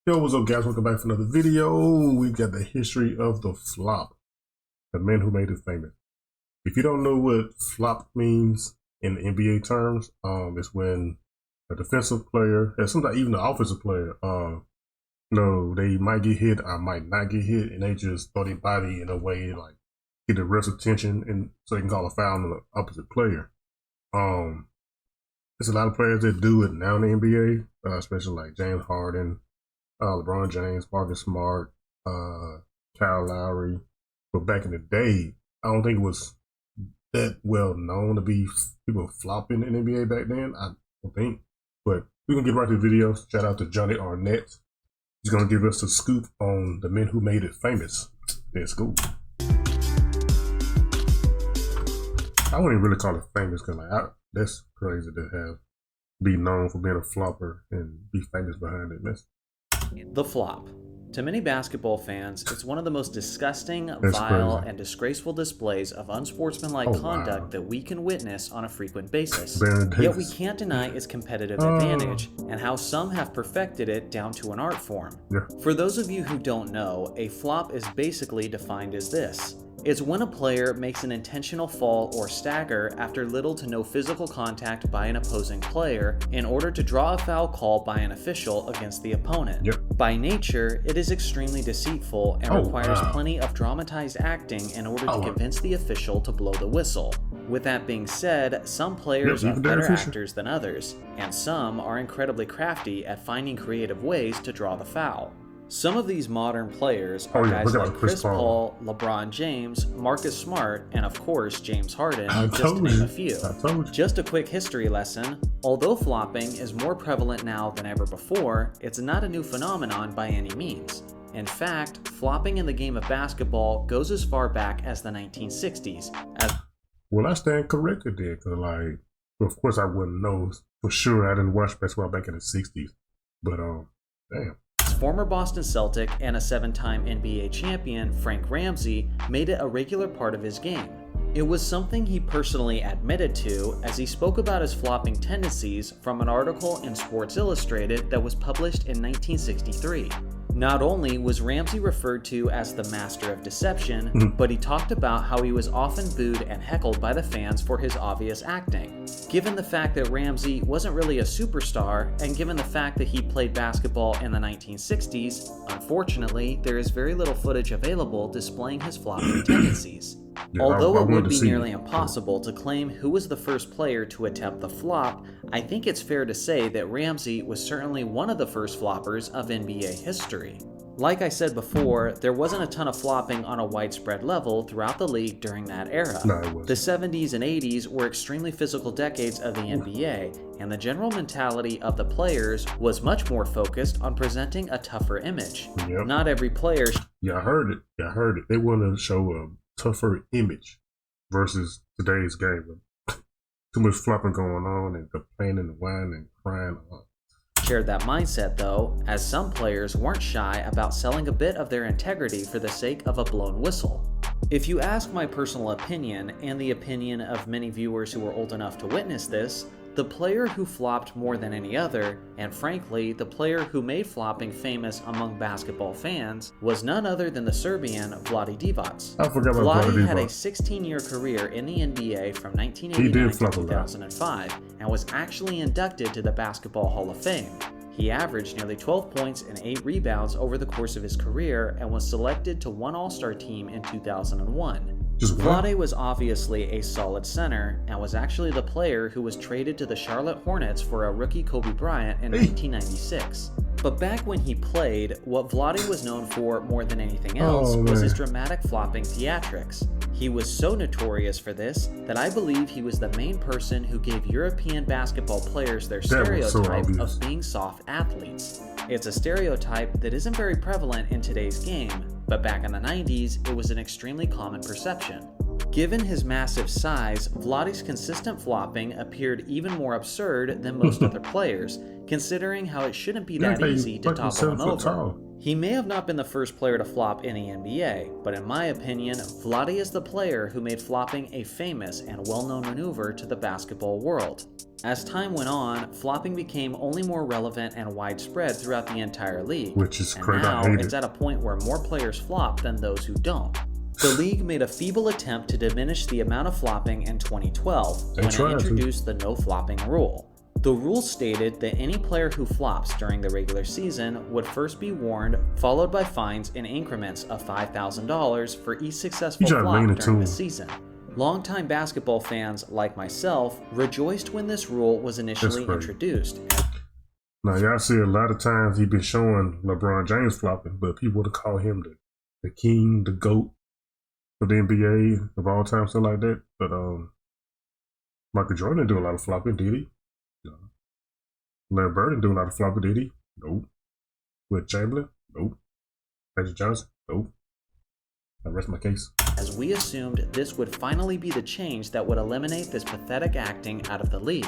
Yo, what's up, guys? Welcome back for another video. We got the history of the flop, the men who made it famous. If you don't know what flop means in NBA terms, it's when a defensive player, and sometimes even an offensive player, they might get hit or might not get hit, and they just throw their body in a way like get the ref's attention, and so they can call a foul on the opposite player. There's a lot of players that do it now in the NBA, especially like James Harden, LeBron James, Marcus Smart, Kyle Lowry. But back in the day, I don't think it was that well known to be people flopping in the NBA back then. I don't think. But we can get right to the video. Shout out to Johnny Arnett. He's going to give us a scoop on the men who made it famous. Let's go. I wouldn't really call it famous because that's crazy to be known for being a flopper and be famous behind it. The flop. To many basketball fans, it's one of the most disgusting, That's vile, crazy. and disgraceful displays of unsportsmanlike conduct that we can witness on a frequent basis. Yet we can't deny its competitive advantage, and how some have perfected it down to an art form. Yeah. For those of you who don't know, a flop is basically defined as this. It's when a player makes an intentional fall or stagger after little to no physical contact by an opposing player in order to draw a foul call by an official against the opponent. Yep. By nature, it is extremely deceitful and requires plenty of dramatized acting in order to convince the official to blow the whistle. With that being said, some players are better actors than others, and some are incredibly crafty at finding creative ways to draw the foul. Some of these modern players are guys like Chris Paul, LeBron James, Marcus Smart, and of course James Harden, just to name a few. Just a quick history lesson, although flopping is more prevalent now than ever before, it's not a new phenomenon by any means. In fact, flopping in the game of basketball goes as far back as the 1960s. Well, I stand corrected there, because of course I wouldn't know for sure. I didn't watch basketball back in the 60s, but damn. Former Boston Celtic and a 7-time NBA champion, Frank Ramsey, made it a regular part of his game. It was something he personally admitted to as he spoke about his flopping tendencies from an article in Sports Illustrated that was published in 1963. Not only was Ramsey referred to as the master of deception, but he talked about how he was often booed and heckled by the fans for his obvious acting. Given the fact that Ramsey wasn't really a superstar, and given the fact that he played basketball in the 1960s, unfortunately, there is very little footage available displaying his flopping tendencies. Although it would be nearly impossible to claim who was the first player to attempt the flop, I think it's fair to say that Ramsey was certainly one of the first floppers of NBA history. Like I said before, there wasn't a ton of flopping on a widespread level throughout the league during that era. The 70s and 80s were extremely physical decades of the NBA, and the general mentality of the players was much more focused on presenting a tougher image. Not every player... Yeah, I heard it. They wanted to show a tougher image versus today's game. Too much flopping going on and complaining and whining and crying a lot. Shared that mindset though, as some players weren't shy about selling a bit of their integrity for the sake of a blown whistle. If you ask my personal opinion, and the opinion of many viewers who were old enough to witness this, the player who flopped more than any other, and frankly the player who made flopping famous among basketball fans, was none other than the Serbian Vlade Divac. I forgot about Vlade Divac. Vlade had a 16-year career in the NBA from 1989 to 2005, and was actually inducted to the Basketball Hall of Fame. He averaged nearly 12 points and 8 rebounds over the course of his career and was selected to one All-Star team in 2001. Vlade was obviously a solid center and was actually the player who was traded to the Charlotte Hornets for a rookie Kobe Bryant in 1996. But back when he played, what Vlade was known for more than anything else was his dramatic flopping theatrics. He was so notorious for this that I believe he was the main person who gave European basketball players their stereotype of being soft athletes. It's a stereotype that isn't very prevalent in today's game, but back in the 90s, it was an extremely common perception. Given his massive size, Vlade's consistent flopping appeared even more absurd than most other players, considering how it shouldn't be that easy to topple him over. He may have not been the first player to flop in the NBA, but in my opinion, Vlade is the player who made flopping a famous and well-known maneuver to the basketball world. As time went on, flopping became only more relevant and widespread throughout the entire league, Which is and crazy. now I hate it's it. at a point where more players flop than those who don't. The league made a feeble attempt to diminish the amount of flopping in 2012 They when tried it to. introduced the no flopping rule. The rule stated that any player who flops during the regular season would first be warned, followed by fines in increments of $5,000 for each successful You try to flop lean it during to the him. season. Longtime basketball fans like myself rejoiced when this rule was initially crazy. introduced. Now, y'all see a lot of times he's been showing LeBron James flopping, but people would call him the king, the GOAT of the NBA of all time, something like that. But Michael Jordan didn't do a lot of flopping, did he? No. Larry Bird didn't do a lot of flopping, did he? Nope. Wilt Chamberlain? Nope. Magic Johnson? Nope. I rest my case. As we assumed this would finally be the change that would eliminate this pathetic acting out of the league.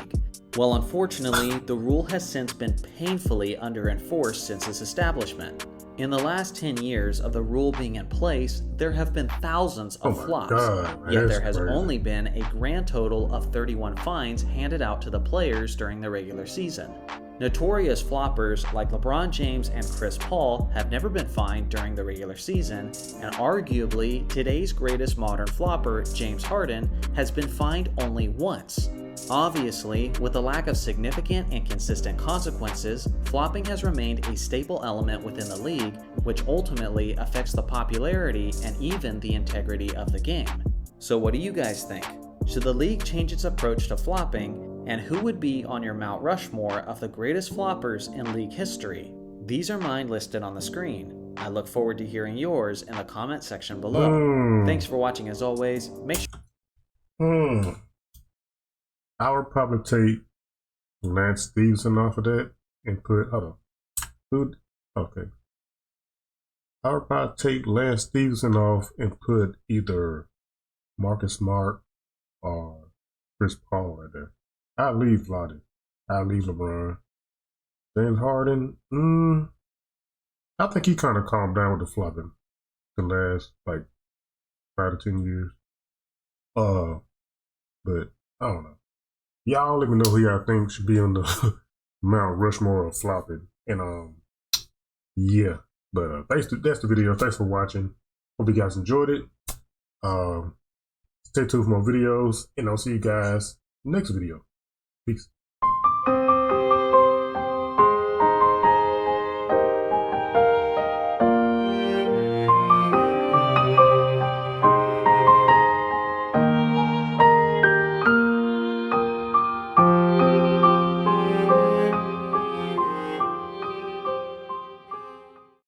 Well, unfortunately, the rule has since been painfully under-enforced since its establishment. In the last 10 years of the rule being in place, there have been thousands of Oh my flops, God, man, yet that's there has crazy. only been a grand total of 31 fines handed out to the players during the regular season. Notorious floppers like LeBron James and Chris Paul have never been fined during the regular season, and arguably today's greatest modern flopper, James Harden, has been fined only once. Obviously, with the lack of significant and consistent consequences, flopping has remained a staple element within the league, which ultimately affects the popularity and even the integrity of the game. So what do you guys think? Should the league change its approach to flopping? And who would be on your Mount Rushmore of the greatest floppers in league history? These are mine listed on the screen. I look forward to hearing yours in the comment section below. Thanks for watching as always. Make sure I would probably take Lance Stevenson off of that and put, okay. I would probably take Lance Stevenson off and put either Marcus Smart or Chris Paul right there. I'll leave Vlade. I'll leave LeBron. James Harden, I think he kind of calmed down with the flopping the last, 5 to 10 years. But I don't know. Y'all let me know who y'all think should be on the Mount Rushmore of flopping. And yeah. But that's the video. Thanks for watching. Hope you guys enjoyed it. Stay tuned for more videos, and I'll see you guys next video. Peace.